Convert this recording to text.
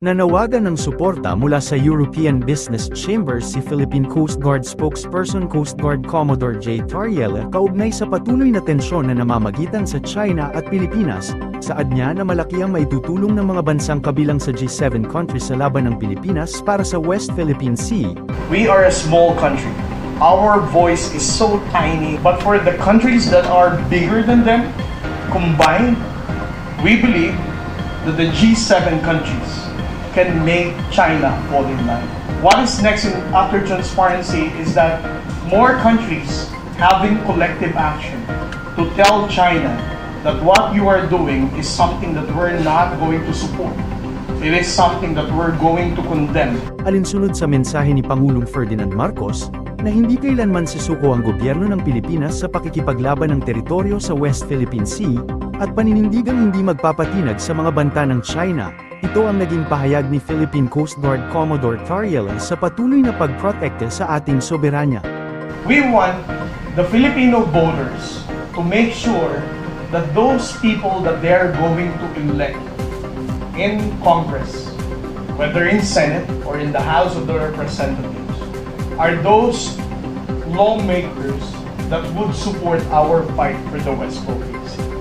Nanawagan ng suporta mula sa European Business Chambers si Philippine Coast Guard spokesperson Coast Guard Commodore J. Tariela kaugnay sa patuloy na tensyon na namamagitan sa China at Pilipinas. Saad niya na malaki ang maitutulong ng mga bansang kabilang sa G7 countries sa laban ng Pilipinas para sa West Philippine Sea. We are a small country. Our voice is so tiny, but for the countries that are bigger than them, combined, we believe that the G7 countries can make China fall in line. What is next after transparency is that more countries having collective action to tell China that what you are doing is something that we're not going to support. It is something that we're going to condemn. Alinsunod sa mensahe ni Pangulong Ferdinand Marcos, na hindi kailanman susuko ang gobyerno ng Pilipinas sa pakikipaglaban ng teritoryo sa West Philippine Sea, at paninindigang hindi magpapatinag sa mga banta ng China. Ito ang naging pahayag ni Philippine Coast Guard Commodore Tariela sa patuloy na pagprotekte sa ating soberanya. We want the Filipino voters to make sure that those people that they are going to elect in Congress, whether in Senate or in the House of the Representatives, are those lawmakers that would support our fight for the West Philippines.